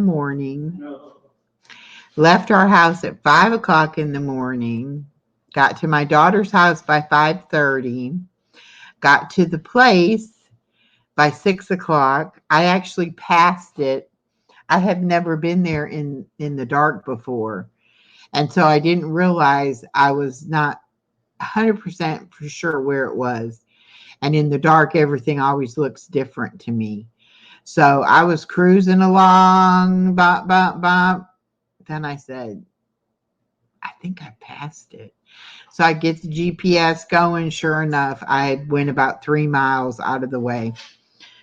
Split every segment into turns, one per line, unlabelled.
morning, left our house at 5 o'clock in the morning, got to my daughter's house by 5:30, got to the place by 6 o'clock. I actually passed it. I have never been there in the dark before. And so I didn't realize I was not 100% for sure where it was. And in the dark, everything always looks different to me. So I was cruising along, bop, bop, bop. Then I said, I think I passed it. So I get the GPS going. Sure enough, I went about 3 miles out of the way.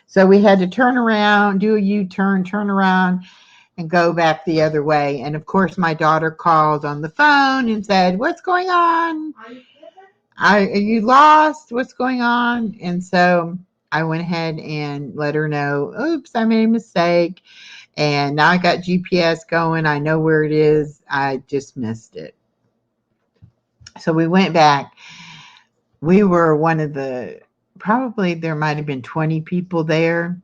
So we had to turn around, do a U-turn, turn around, and go back the other way. And of course, my daughter called on the phone and said, "What's going on? Are you lost? What's going on?" And so I went ahead and let her know, "Oops, I made a mistake. And now I got GPS going. I know where it is. I just missed it." So we went back. We were one of the, probably there might have been 20 people there,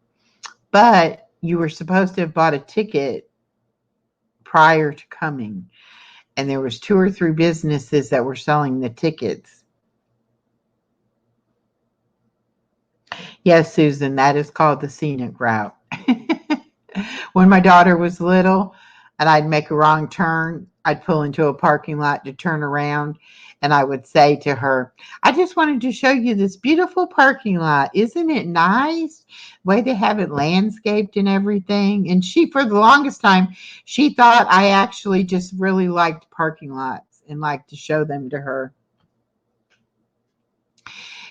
but you were supposed to have bought a ticket prior to coming. And there was 2 or 3 businesses that were selling the tickets. Yes, Susan, that is called the scenic route. When my daughter was little and I'd make a wrong turn, I'd pull into a parking lot to turn around, and I would say to her, "I just wanted to show you this beautiful parking lot. Isn't it nice? The way they have it landscaped and everything." And she, for the longest time, she thought I actually just really liked parking lots and liked to show them to her.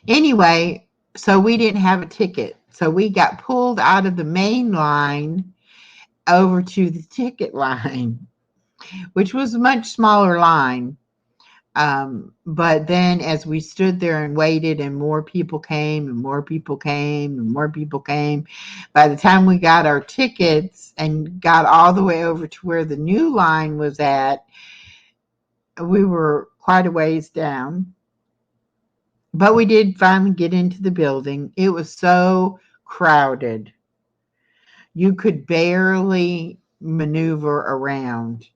Anyway, so we didn't have a ticket. So we got pulled out of the main line over to the ticket line, which was a much smaller line. But then as we stood there and waited, and more people came and more people came and more people came, by the time we got our tickets and got all the way over to where the new line was at, we were quite a ways down. But we did finally get into the building. It was so crowded. You could barely maneuver around.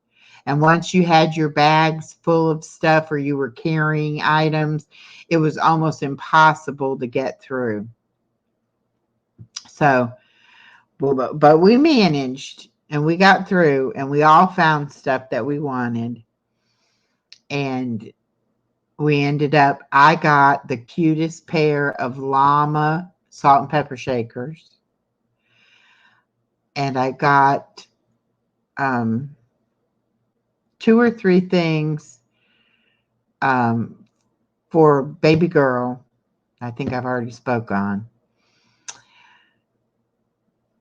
And once you had your bags full of stuff or you were carrying items, it was almost impossible to get through. So, but we managed and we got through and we all found stuff that we wanted. And we ended up, I got the cutest pair of llama salt and pepper shakers. And I got 2 or 3 things for baby girl. I think I've already spoke on.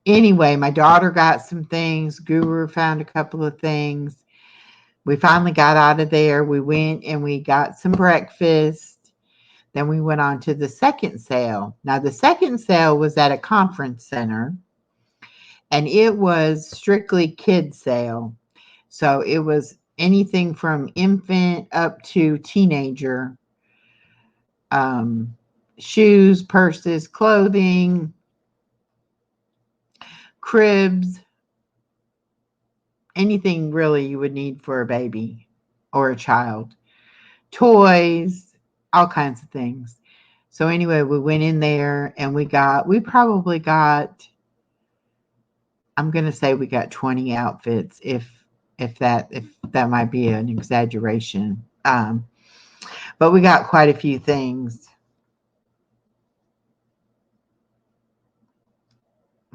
Anyway, my daughter got some things. Guru found a couple of things. We finally got out of there. We went and we got some breakfast. Then we went on to the second sale. Now, the second sale was at a conference center, and it was strictly kids sale. So it was anything from infant up to teenager. Shoes, purses, clothing, cribs, anything really you would need for a baby or a child, toys, all kinds of things. So anyway, we went in there and we probably got, I'm going to say we got 20 outfits, if that might be an exaggeration. But we got quite a few things.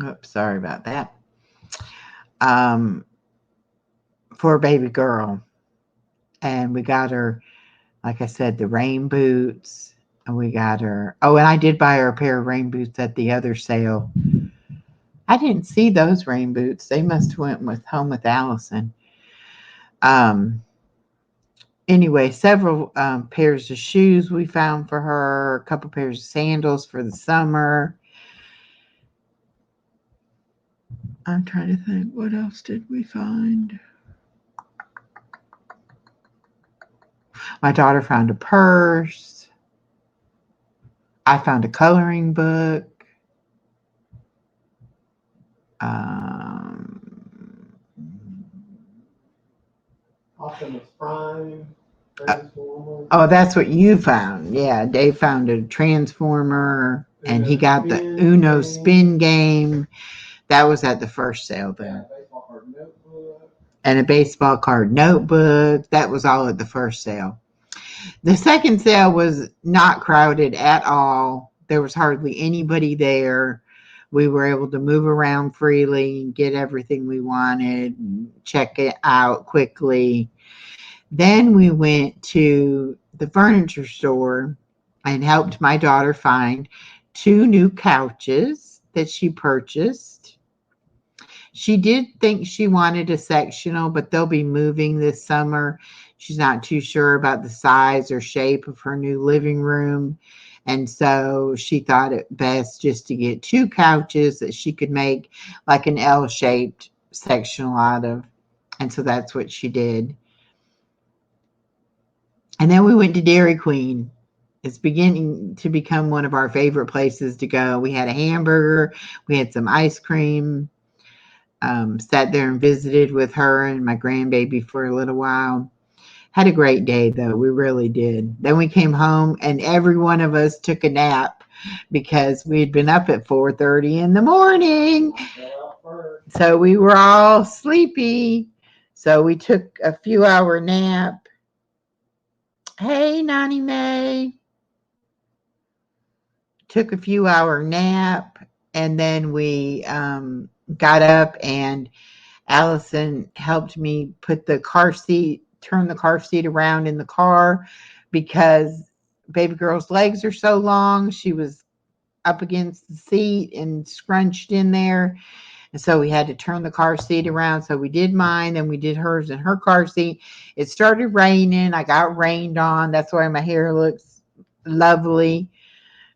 Oops, sorry about that. For a baby girl. And we got her, like I said, the rain boots. And we got her, oh, and I did buy her a pair of rain boots at the other sale. I didn't see those rain boots. They must have went with home with Allison. Anyway, several pairs of shoes we found for her, a couple pairs of sandals for the summer. I'm trying to think, what else did we find? My daughter found a purse. I found a coloring book.
Optimus Prime, Transformer.
Oh, that's what you found. Yeah, Dave found a Transformer, and he got the Uno spin game. That was at the first sale, though.
Baseball card notebook.
And a baseball card notebook. That was all at the first sale. The second sale was not crowded at all. There was hardly anybody there. We were able to move around freely, get everything we wanted, check it out quickly. Then we went to the furniture store and helped my daughter find 2 new couches that she purchased. She did think she wanted a sectional, but they'll be moving this summer. She's not too sure about the size or shape of her new living room. And so she thought it best just to get 2 couches that she could make like an L-shaped sectional out of. And so that's what she did. And then we went to Dairy Queen. It's beginning to become one of our favorite places to go. We had a hamburger. We had some ice cream. Sat there and visited with her and my grandbaby for a little while. Had a great day, though. We really did. Then we came home, and every one of us took a nap because we had been up at 4:30 in the morning. So we were all sleepy. So we took a few-hour nap. Hey, Nani May. Took a few-hour nap, and then we got up, and Allison helped me put the car seat, turn the car seat around in the car because baby girl's legs are so long. She was up against the seat and scrunched in there. And so we had to turn the car seat around. So we did mine, then we did hers in her car seat. It started raining. I got rained on. That's why my hair looks lovely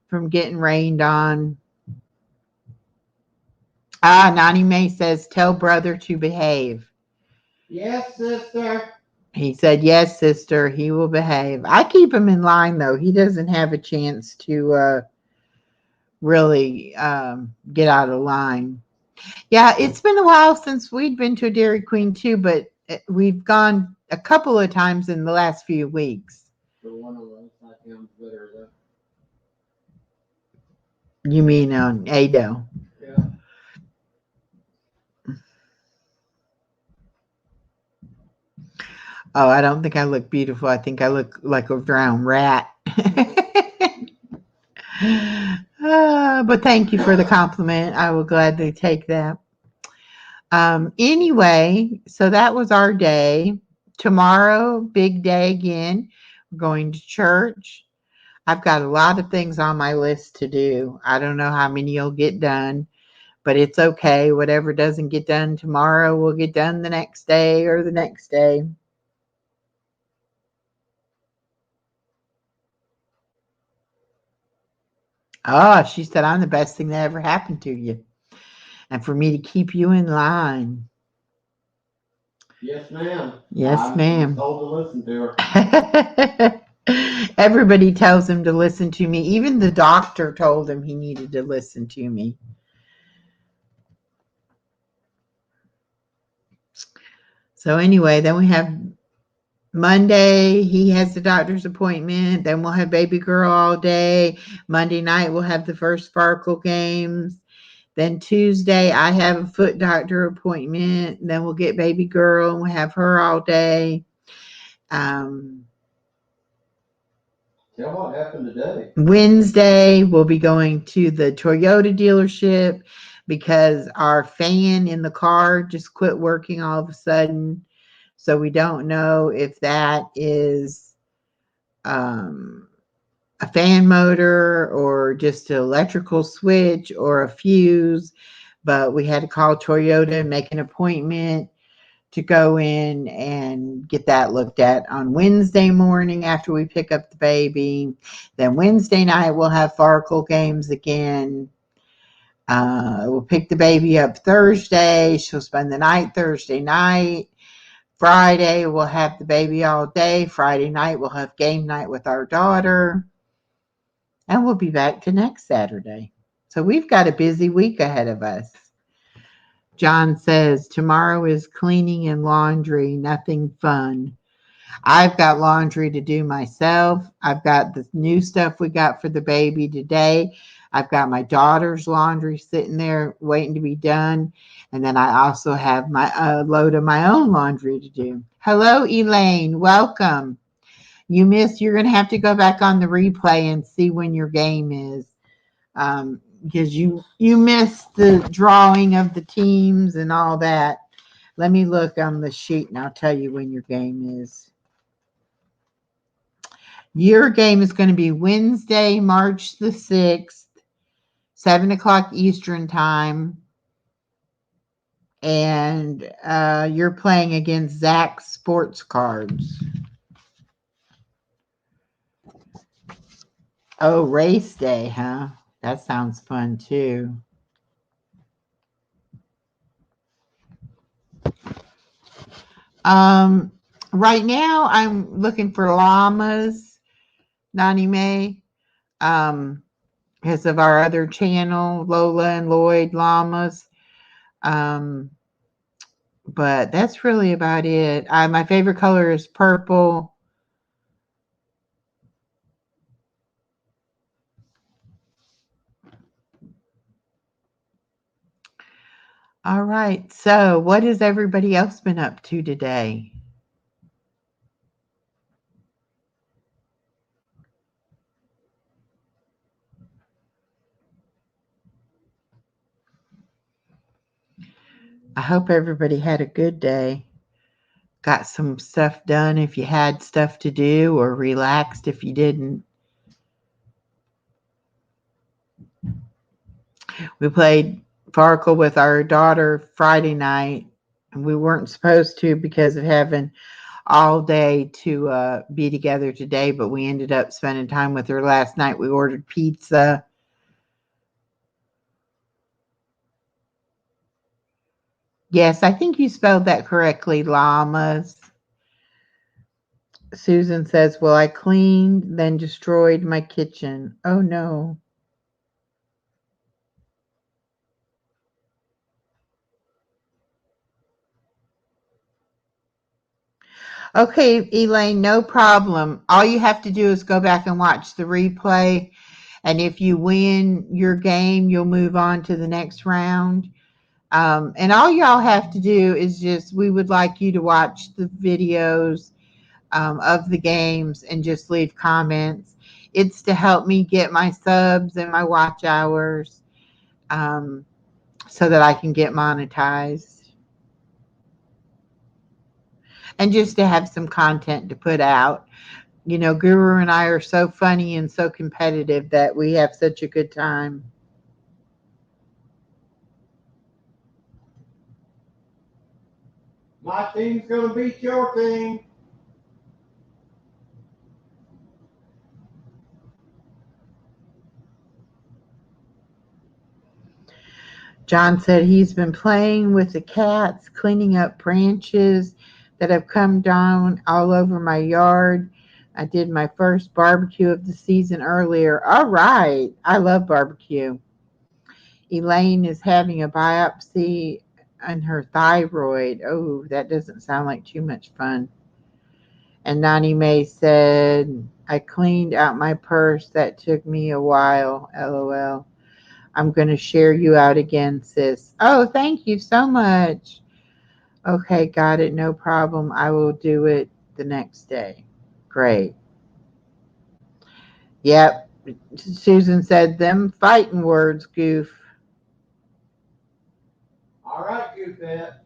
from getting rained on. Nani May says, tell brother to behave.
Yes, sister.
He said, yes, sister, he will behave. I keep him in line, though. He doesn't have a chance to really get out of line. Yeah, it's been a while since we'd been to a Dairy Queen, too, but we've gone a couple of times in the last few weeks.
The one on the other side sounds better, though.
You mean on Ado?
Yeah.
Oh, I don't think I look beautiful. I think I look like a drowned rat. But thank you for the compliment. I will gladly take that. Anyway, so that was our day. Tomorrow, big day again. We're going to church. I've got a lot of things on my list to do. I don't know how many will get done, but it's okay. Whatever doesn't get done tomorrow will get done the next day or the next day. Oh, she said, I'm the best thing that ever happened to you. And for me to keep you in line.
Yes, ma'am.
Yes, ma'am.
I'm told to listen to her.
Everybody tells him to listen to me. Even the doctor told him he needed to listen to me. So anyway, then we have Monday, he has the doctor's appointment. Then we'll have baby girl all day. Monday night, we'll have the first Sparkle games. Then Tuesday, I have a foot doctor appointment. Then we'll get baby girl and we'll have her all day.
Tell what happened today.
Wednesday, we'll be going to the Toyota dealership because our fan in the car just quit working all of a sudden. So we don't know if that is a fan motor or just an electrical switch or a fuse. But we had to call Toyota and make an appointment to go in and get that looked at on Wednesday morning after we pick up the baby. Then Wednesday night, we'll have Farkle games again. We'll pick the baby up Thursday. She'll spend the night Thursday night. Friday, we'll have the baby all day. Friday night, we'll have game night with our daughter. And we'll be back to next Saturday. So we've got a busy week ahead of us. John says, tomorrow is cleaning and laundry, nothing fun. I've got laundry to do myself. I've got the new stuff we got for the baby today. I've got my daughter's laundry sitting there waiting to be done. And then I also have my load of my own laundry to do. Hello, Elaine. Welcome. You're going to have to go back on the replay and see when your game is. Because you missed the drawing of the teams and all that. Let me look on the sheet and I'll tell you when your game is. Your game is going to be Wednesday, March the 6th, 7 o'clock Eastern time. And you're playing against Zach's Sports Cards. Oh, race day, huh? That sounds fun too. Right now I'm looking for llamas, Nani May, because of our other channel, Lola and Lloyd Llamas. But that's really about it. My favorite color is purple. All right. So what has everybody else been up to today? I hope everybody had a good day. Got some stuff done if you had stuff to do, or relaxed if you didn't. We played Farkle with our daughter Friday night, and we weren't supposed to because of having all day to be together today, but we ended up spending time with her last night. We ordered pizza. Yes, I think you spelled that correctly, llamas. Susan says, well, I cleaned, then destroyed my kitchen. Oh, no. Okay, Elaine, no problem. All you have to do is go back and watch the replay. And if you win your game, you'll move on to the next round. And all y'all have to do is we would like you to watch the videos of the games and just leave comments. It's to help me get my subs and my watch hours so that I can get monetized. And just to have some content to put out. You know, Guru and I are so funny and so competitive that we have such a good time.
My team's gonna beat your team.
John said he's been playing with the cats, cleaning up branches that have come down all over my yard. I did my first barbecue of the season earlier. All right. I love barbecue. Elaine is having a biopsy on her thyroid. Oh, that doesn't sound like too much fun. And Nani Mae said, I cleaned out my purse. That took me a while. LOL. I'm going to share you out again, sis. Oh, thank you so much. Okay, got it. No problem. I will do it the next day. Great. Yep. Susan said, them fighting words, goof.
All right, Goofette.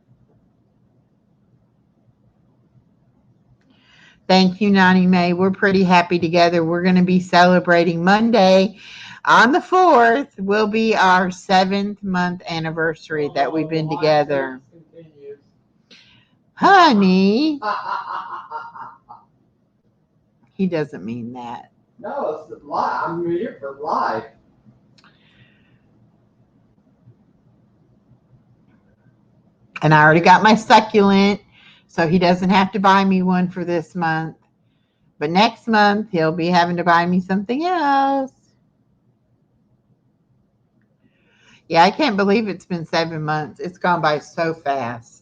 Thank you, Nani Mae. We're pretty happy together. We're going to be celebrating Monday on the 4th. Will be our 7th month anniversary that we've been together. Honey, he doesn't mean that.
No, it's live. I'm here for live.
And I already got my succulent, so he doesn't have to buy me one for this month. But next month, he'll be having to buy me something else. Yeah, I can't believe it's been 7 months. It's gone by so fast.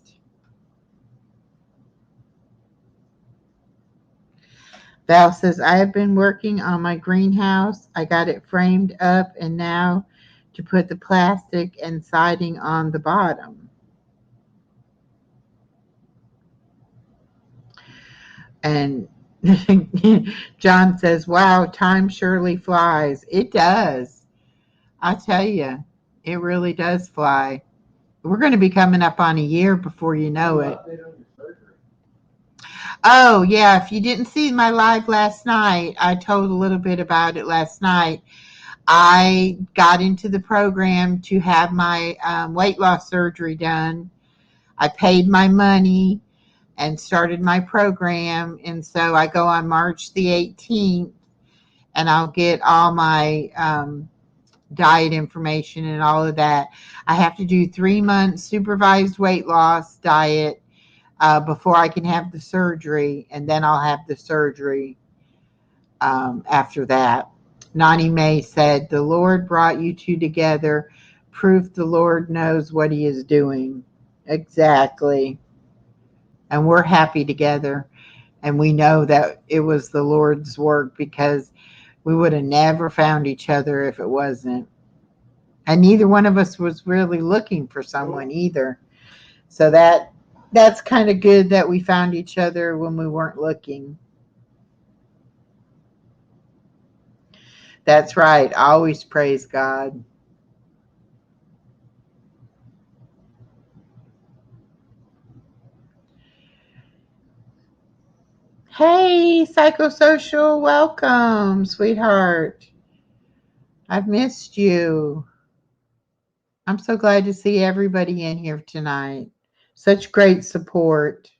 Val says, I have been working on my greenhouse. I got it framed up and now to put the plastic and siding on the bottom. And John says, wow, time surely flies. It does. I tell you, it really does fly. We're going to be coming up on a year before you know it. Oh, yeah. If you didn't see my live last night, I told a little bit about it last night. I got into the program to have my weight loss surgery done. I paid my money and started my program. And so I go on March the 18th and I'll get all my diet information and all of that. I have to do 3 months supervised weight loss diet before I can have the surgery, and then I'll have the surgery after that. Nani May said, the Lord brought you two together. Proof the Lord knows what he is doing. Exactly. And we're happy together. And we know that it was the Lord's work because we would have never found each other if it wasn't. And neither one of us was really looking for someone either. So that's kind of good that we found each other when we weren't looking. That's right. Always praise God. Hey, psychosocial, welcome, sweetheart. I've missed you. I'm so glad to see everybody in here tonight. Such great support.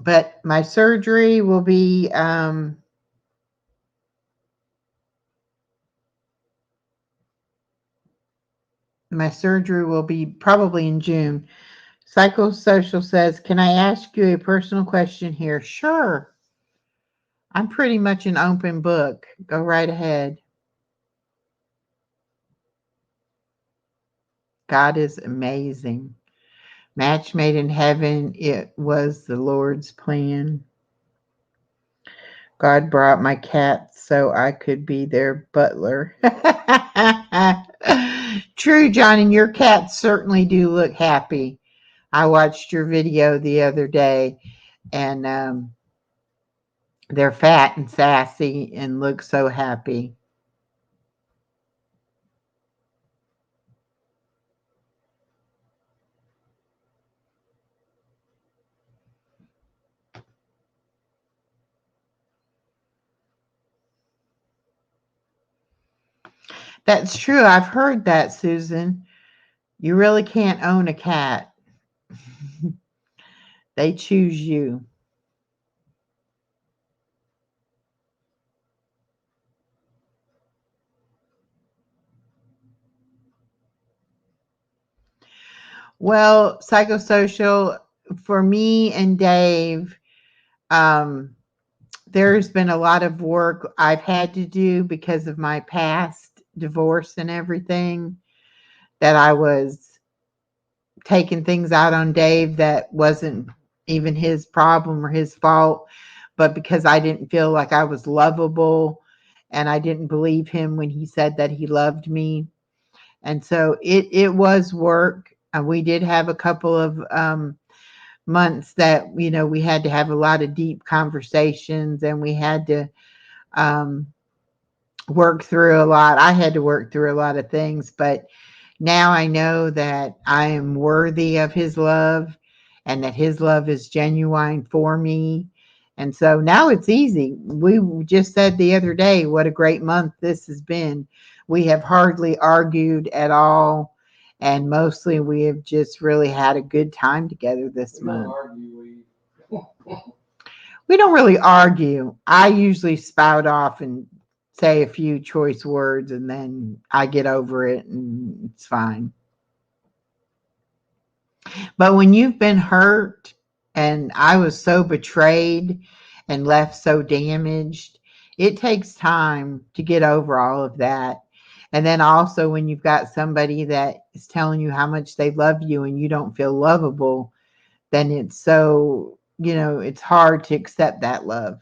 But my surgery will be probably in June. Psychosocial says, can I ask you a personal question here? Sure. I'm pretty much an open book. Go right ahead. God is amazing. Match made in heaven, it was the Lord's plan. God brought my cats so I could be their butler. True, John, and your cats certainly do look happy. I watched your video the other day, and they're fat and sassy and look so happy. That's true. I've heard that, Susan. You really can't own a cat. They choose you. Well, psychosocial, for me and Dave, there's been a lot of work I've had to do because of my past divorce and everything, that I was taking things out on Dave that wasn't even his problem or his fault, but because I didn't feel like I was lovable and I didn't believe him when he said that he loved me. And so it was work. And we did have a couple of months that, we had to have a lot of deep conversations, and we had to work through a lot. I had to work through a lot of things, but now I know that I am worthy of his love and that his love is genuine for me. And so now it's easy. We just said the other day what a great month this has been. We have hardly argued at all. And mostly we have just really had a good time together this month. We don't really argue. I usually spout off and say a few choice words, and then I get over it and it's fine. But when you've been hurt, and I was so betrayed and left so damaged, it takes time to get over all of that. And then also when you've got somebody that is telling you how much they love you and you don't feel lovable, then it's so, it's hard to accept that love.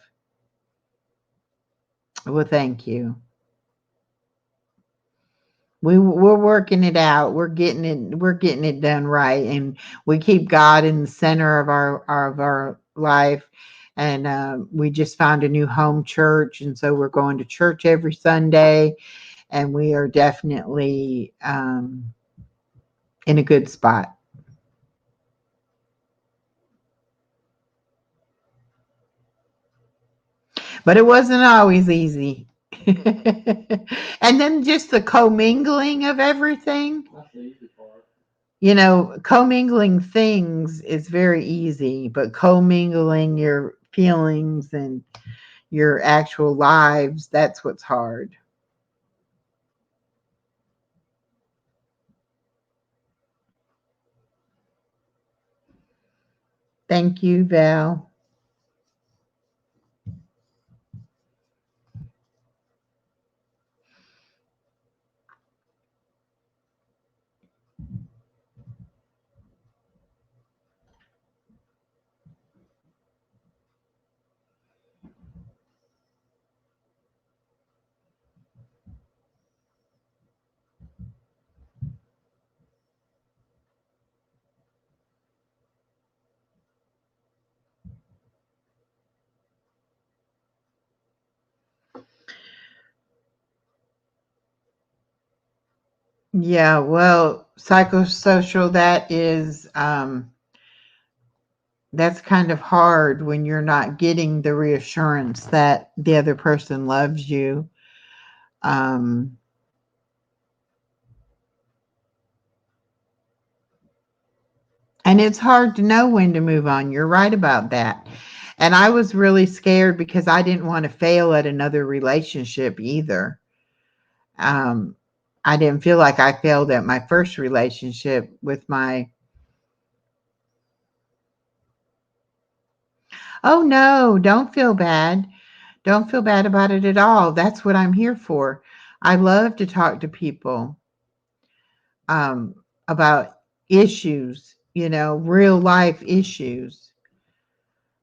Well, thank you. We're working it out. We're getting it done right, and we keep God in the center of our life. And we just found a new home church, and so we're going to church every Sunday, and we are definitely in a good spot. But it wasn't always easy. And then just the commingling of everything.
That's the easy part.
Commingling things is very easy, but commingling your feelings and your actual lives, that's what's hard. Thank you, Val. Yeah, well, psychosocial, that's kind of hard when you're not getting the reassurance that the other person loves you. Um, and it's hard to know when to move on. You're right about that. And I was really scared because I didn't want to fail at another relationship either. Um, I didn't feel like I failed at my first relationship with my. Oh no, don't feel bad. Don't feel bad about it at all. That's what I'm here for. I love to talk to people about issues, real life issues.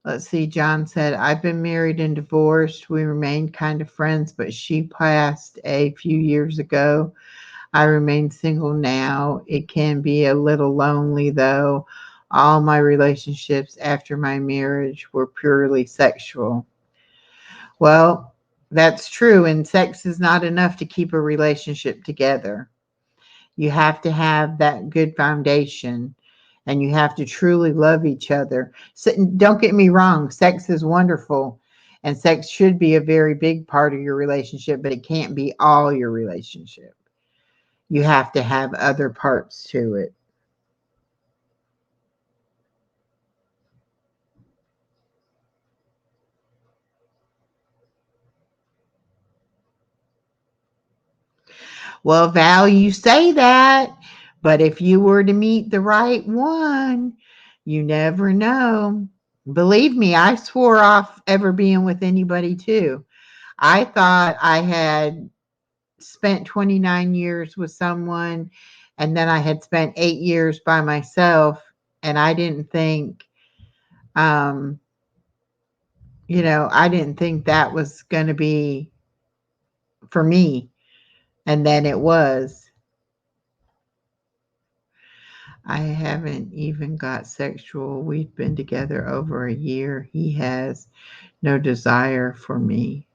Let's see, John said, I've been married and divorced. We remained kind of friends, but she passed a few years ago. I remain single now. It can be a little lonely, though. All my relationships after my marriage were purely sexual. Well, that's true, and sex is not enough to keep a relationship together. You have to have that good foundation, and you have to truly love each other. So, don't get me wrong, sex is wonderful, and sex should be a very big part of your relationship, but it can't be all your relationship. You have to have other parts to it. Well, Val, you say that, but if you were to meet the right one, you never know. Believe me, I swore off ever being with anybody too. I thought I had spent 29 years with someone, and then I had spent 8 years by myself, and I didn't think, um, I didn't think that was going to be for me. And then it was. I haven't even got sexual. We've been together over a year. He has no desire for me.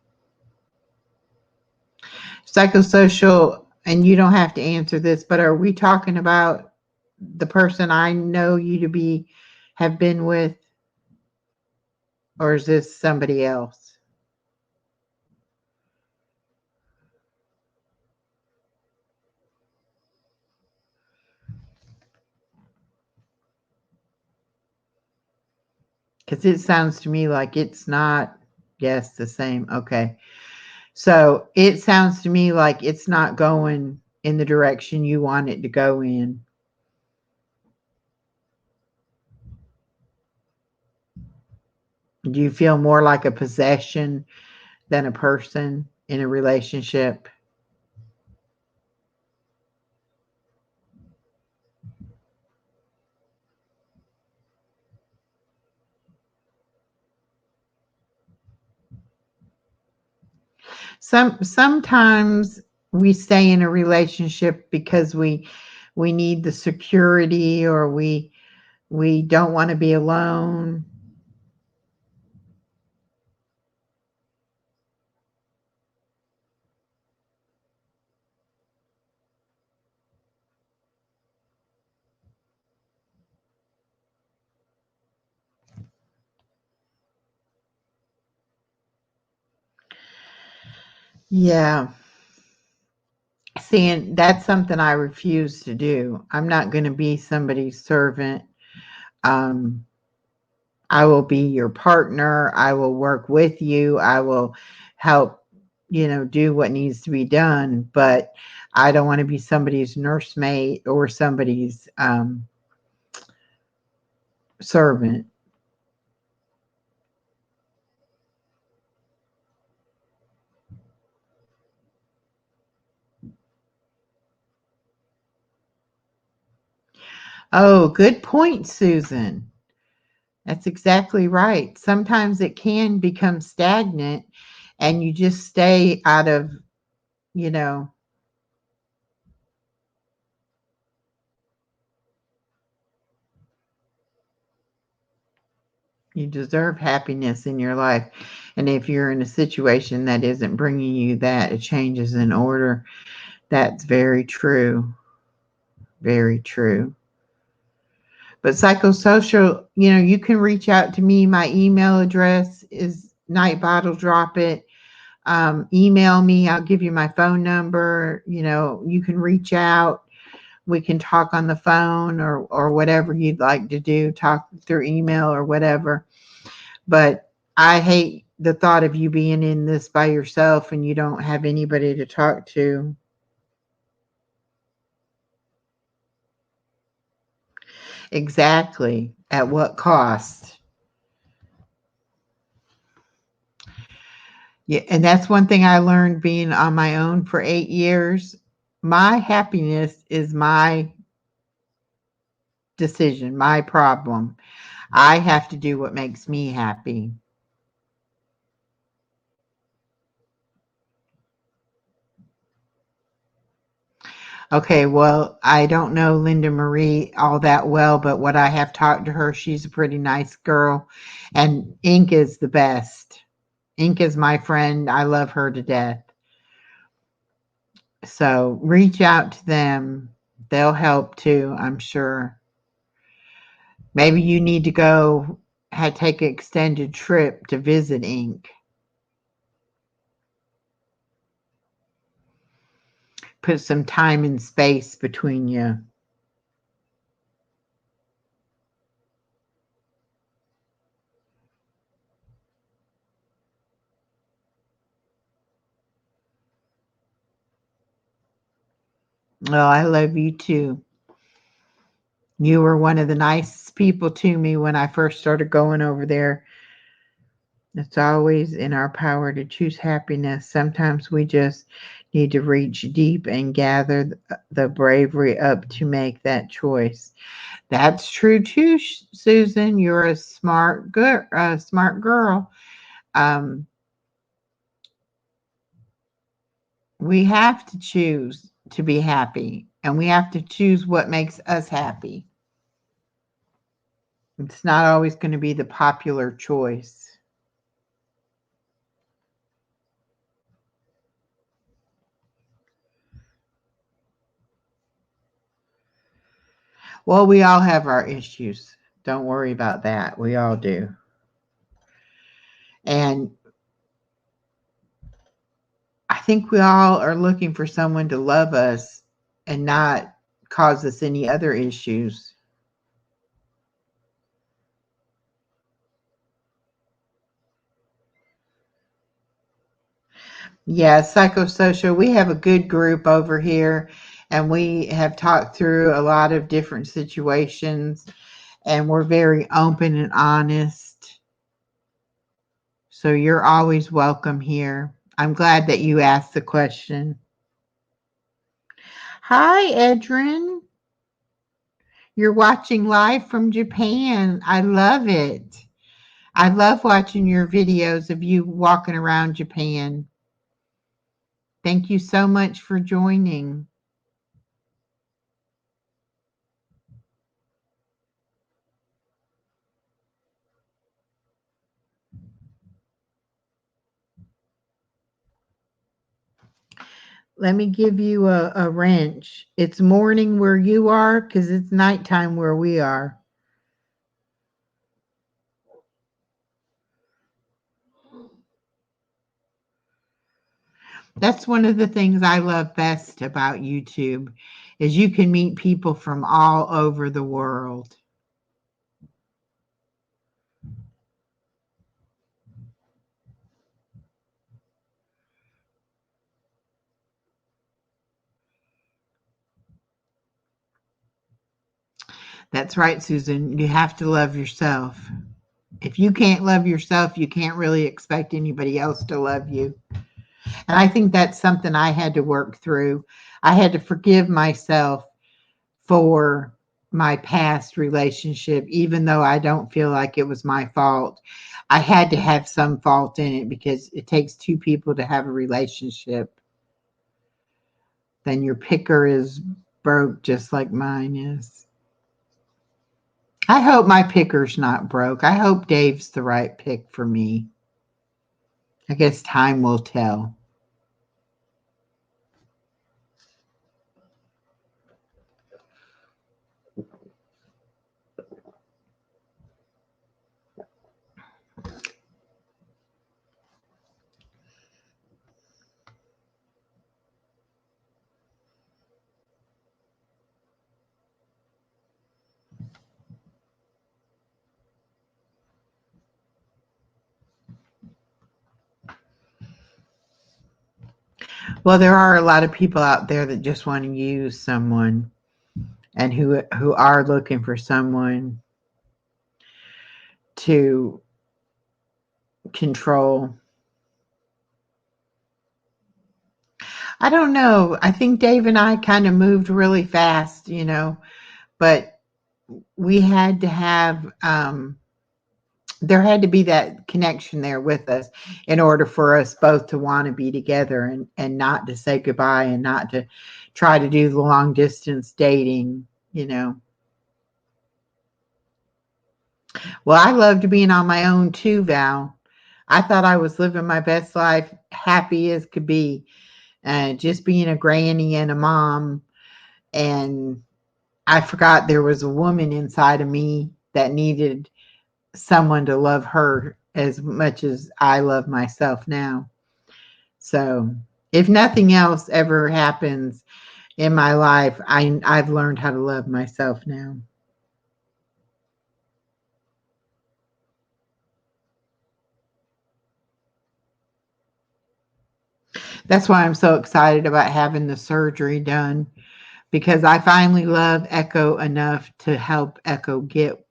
Psychosocial, and you don't have to answer this, but are we talking about the person I know you to be, have been with, or is this somebody else? Because it sounds to me like it's not. Yes, the same. Okay. So it sounds to me like it's not going in the direction you want it to go in. Do you feel more like a possession than a person in a relationship? Sometimes we stay in a relationship because we need the security, or we don't want to be alone. Yeah. See, and that's something I refuse to do. I'm not going to be somebody's servant. Um, I will be your partner. I will work with you. I will help, do what needs to be done. But I don't want to be somebody's nursemaid or somebody's servant. Oh, good point, Susan. That's exactly right. Sometimes it can become stagnant and you just stay out of, you know, you deserve happiness in your life. And if you're in a situation that isn't bringing you that, a change is in order. That's very true. Very true. But psychosocial, you can reach out to me. My email address is Night Bottle Drop It. Email me. I'll give you my phone number. You can reach out. We can talk on the phone, or whatever you'd like to do, talk through email or whatever. But I hate the thought of you being in this by yourself and you don't have anybody to talk to. Exactly. At what cost? Yeah, and that's one thing I learned being on my own for 8 years. My happiness is my decision, my problem. I have to do what makes me happy. Okay, well, I don't know Linda Marie all that well, but what I have talked to her, she's a pretty nice girl. And Ink is the best. Ink is my friend. I love her to death. So reach out to them. They'll help too, I'm sure. Maybe you need to go take an extended trip to visit Ink. Put some time and space between you. Well, I love you too. You were one of the nicest people to me when I first started going over there. It's always in our power to choose happiness. Sometimes we just need to reach deep and gather the bravery up to make that choice. That's true too, Susan. You're a smart girl. Um, we have to choose to be happy, and we have to choose what makes us happy. It's not always going to be the popular choice. Well, we all have our issues. Don't worry about that. We all do. And I think we all are looking for someone to love us and not cause us any other issues. Yeah, psychosocial. We have a good group over here, and we have talked through a lot of different situations, and we're very open and honest. So you're always welcome here. I'm glad that you asked the question. Hi, Edrin. You're watching live from Japan. I love it. I love watching your videos of you walking around Japan. Thank you so much for joining. Let me give you a wrench. It's morning where you are because it's nighttime where we are. That's one of the things I love best about YouTube is you can meet people from all over the world. That's right, Susan. You have to love yourself. If you can't love yourself, you can't really expect anybody else to love you. And I think that's something I had to work through. I had to forgive myself for my past relationship, even though I don't feel like it was my fault. I had to have some fault in it because it takes two people to have a relationship. Then your picker is broke just like mine is. I hope my picker's not broke. I hope Dave's the right pick for me. I guess time will tell. Well, there are a lot of people out there that just want to use someone and who are looking for someone to control. I don't know. I think Dave and I kind of moved really fast, but we had to have there had to be that connection there with us in order for us both to want to be together and not to say goodbye and not to try to do the long distance dating. Well, I loved being on my own too, Val. I thought I was living my best life, happy as could be, just being a granny and a mom. And I forgot there was a woman inside of me that needed someone to love her as much as I love myself now. So, if nothing else ever happens in my life, I've learned how to love myself now. That's why I'm so excited about having the surgery done because I finally love Echo enough to help Echo get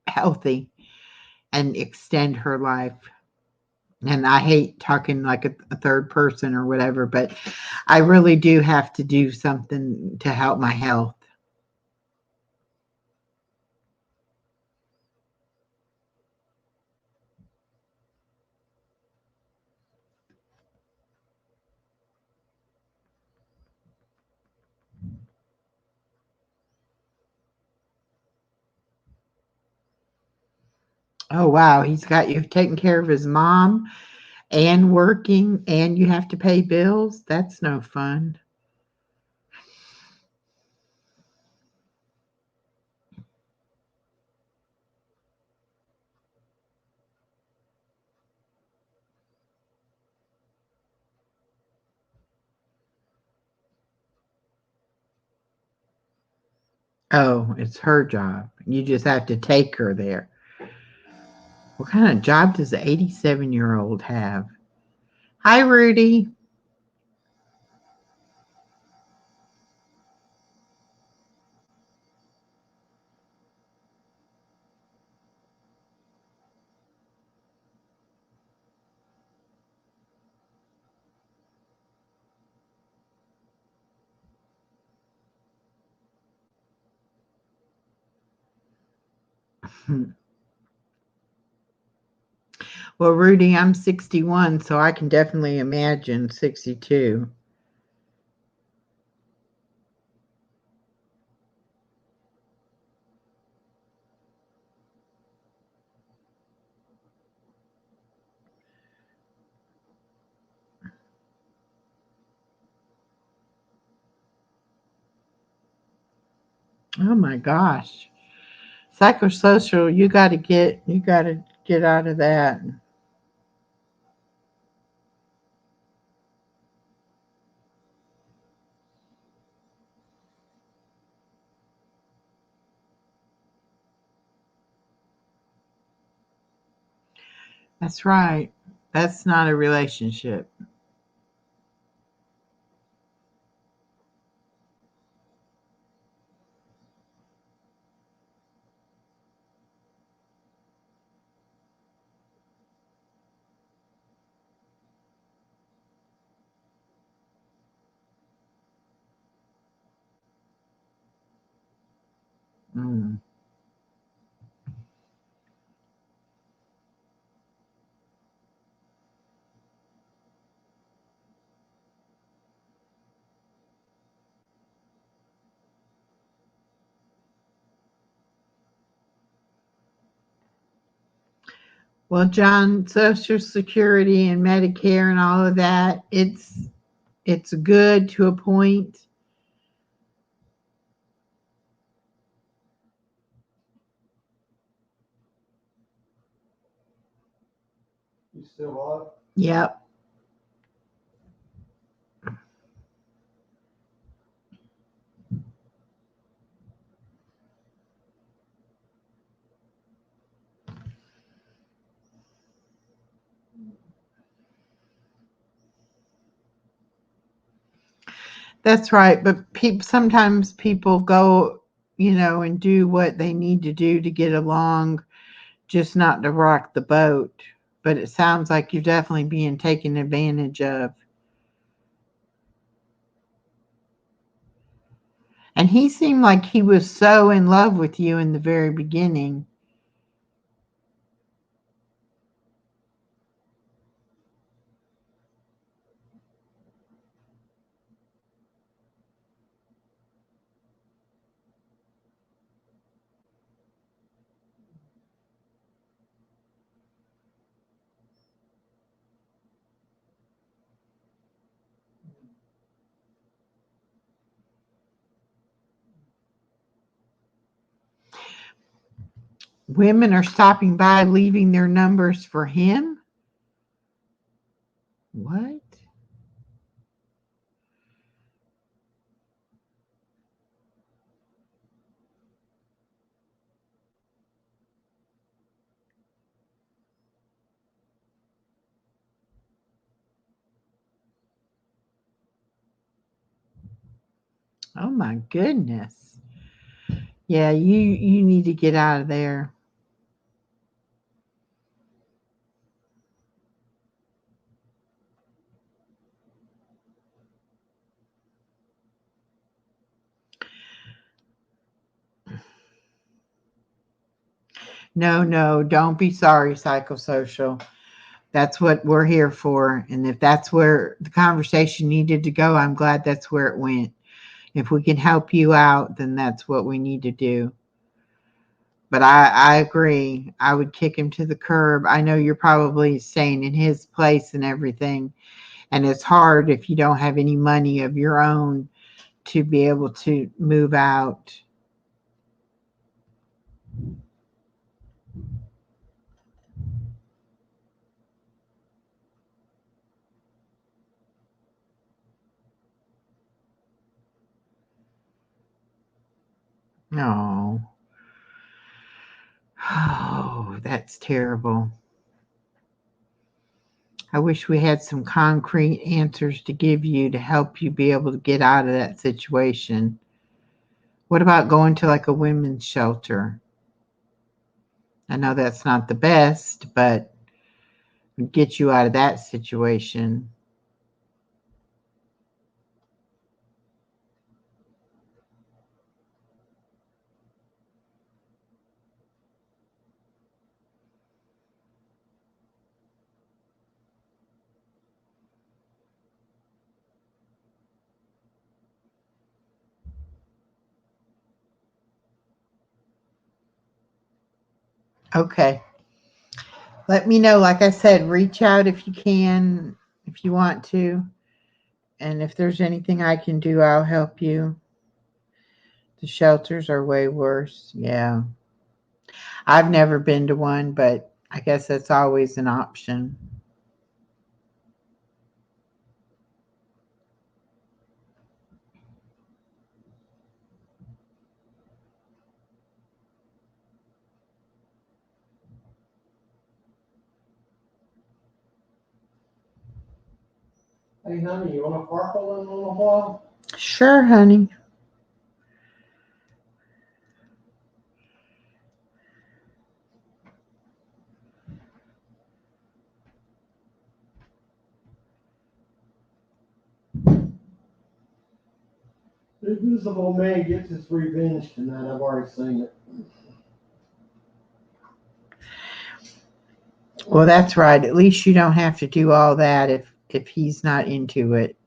healthy and extend her life. And I hate talking like a third person or whatever, but I really do have to do something to help my health. Oh, wow. He's got you taking care of his mom and working, and you have to pay bills. That's no fun. Oh, it's her job. You just have to take her there. What kind of job does the 87-year-old have? Hi, Rudy. Well, Rudy, I'm 61, so I can definitely imagine 62. Oh my gosh. Psychosocial, you got to get out of that. That's right. That's not a relationship. Mm. Well, John, Social Security and Medicare and all of that, it's good to a point.
You still on?
Yep. That's right. But sometimes people go, and do what they need to do to get along, just not to rock the boat. But it sounds like you're definitely being taken advantage of. And he seemed like he was so in love with you in the very beginning. Women are stopping by, leaving their numbers for him? What? Oh my goodness. Yeah, you need to get out of there. No, no, don't be sorry, psychosocial. That's what we're here for. And if that's where the conversation needed to go, I'm glad that's where it went. If we can help you out, then that's what we need to do. But I agree. I would kick him to the curb. I know you're probably staying in his place and everything. And it's hard if you don't have any money of your own to be able to move out. No. Oh, that's terrible. I wish we had some concrete answers to give you to help you be able to get out of that situation. What about going to like a women's shelter? I know that's not the best, but would get you out of that situation. Okay. Let me know. Like I said, reach out if you can, if you want to. And if there's anything I can do, I'll help you. The shelters are way worse. Yeah. I've never been to one, but I guess that's always an option.
Hey, honey, you want to park a little while?
Sure, honey.
The Invisible Man gets his revenge tonight. I've already seen it.
Well, that's right. At least you don't have to do all that if he's not into it.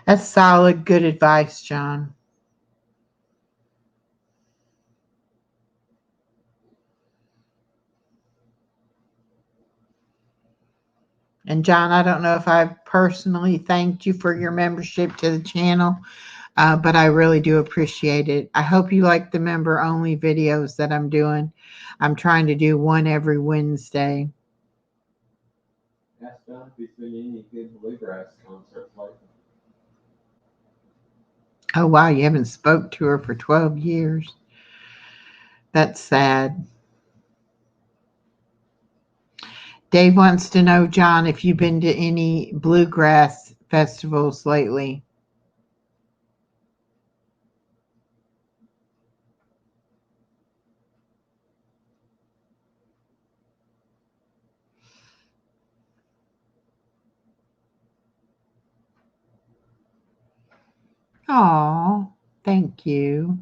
That's solid, good advice, John. And John, I don't know if I've personally thanked you for your membership to the channel, but I really do appreciate it. I hope you like the member only videos that I'm doing. I'm trying to do one every Wednesday.
Ask John if he's been to any good bluegrass concerts lately.
Oh, wow, you haven't spoke to her for 12 years. That's sad. Dave wants to know, John, if you've been to any bluegrass festivals lately. Oh, thank you.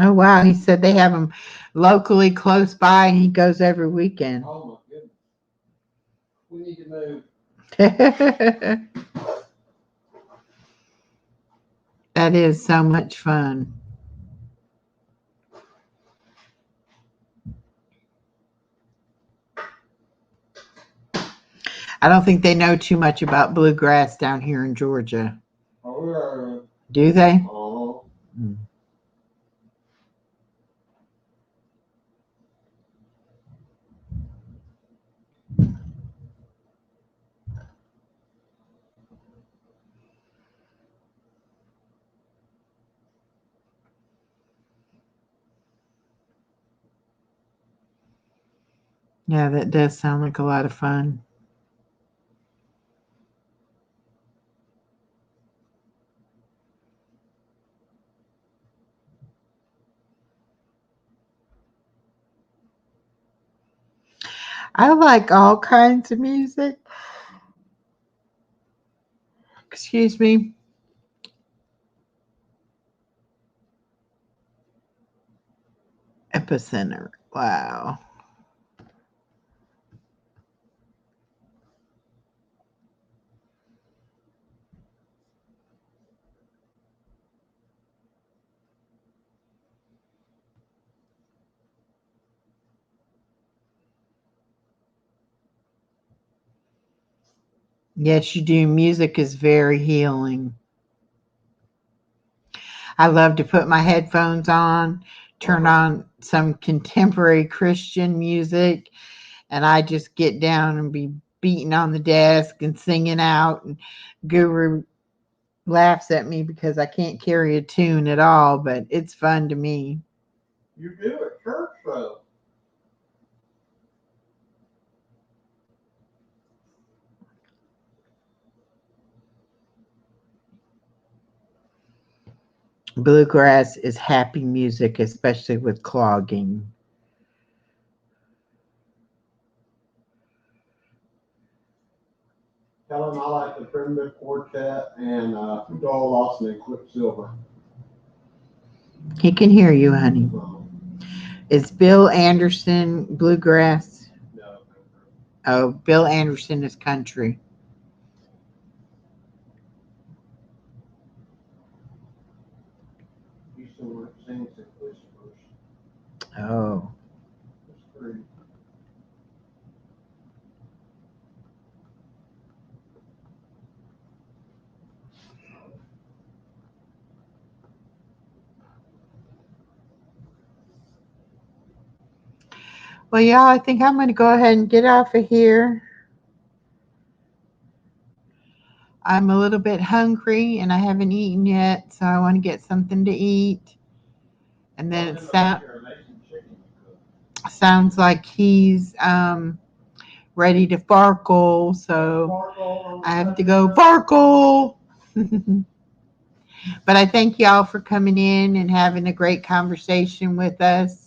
Oh, wow. He said they have them locally close by and he goes every weekend.
Oh my goodness.
We need to move.
That is so much fun. I don't think they know too much about bluegrass down here in Georgia.
Oh,
Do they?
oh.
Mm. Yeah, that does sound like a lot of fun. I like all kinds of music. Excuse me. Epicenter. Wow. Yes, you do. Music is very healing. I love to put my headphones on, turn on some contemporary Christian music, and I just get down and be beating on the desk and singing out. And Guru laughs at me because I can't carry a tune at all, but it's fun to me.
You do at church though.
Bluegrass is happy music, especially with clogging.
Tell him I like the Primitive Quartet and Doyle Lawson and Quicksilver.
He can hear you, honey.
So,
Is Bill Anderson bluegrass?
no.
Oh, Bill Anderson is country.
He still sings it first.
Oh.
It's free.
Well, y'all, I think I'm going to go ahead and get off of here. I'm a little bit hungry and I haven't eaten yet, so I want to get something to eat. And then it sounds like he's ready to farkle, so I have to go farkle. But I thank y'all for coming in and having a great conversation with us.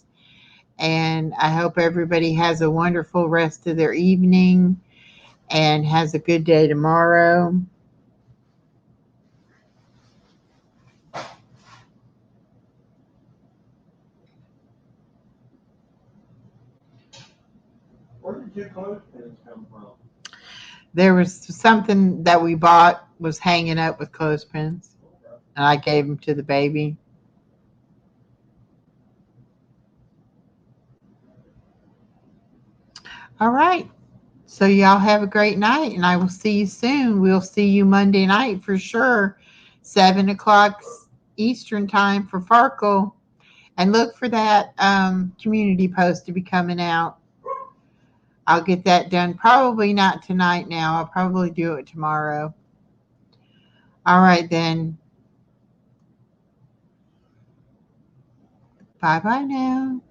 And I hope everybody has a wonderful rest of their evening and has a good day tomorrow.
Where did your clothespins come from?
There was something that we bought was hanging up with clothespins, and I gave them to the baby. All right. So y'all have a great night, and I will see you soon. We'll see you Monday night for sure, 7 o'clock Eastern time for Farkle. And look for that community post to be coming out. I'll get that done. Probably not tonight now. I'll probably do it tomorrow. All right, then. Bye-bye now.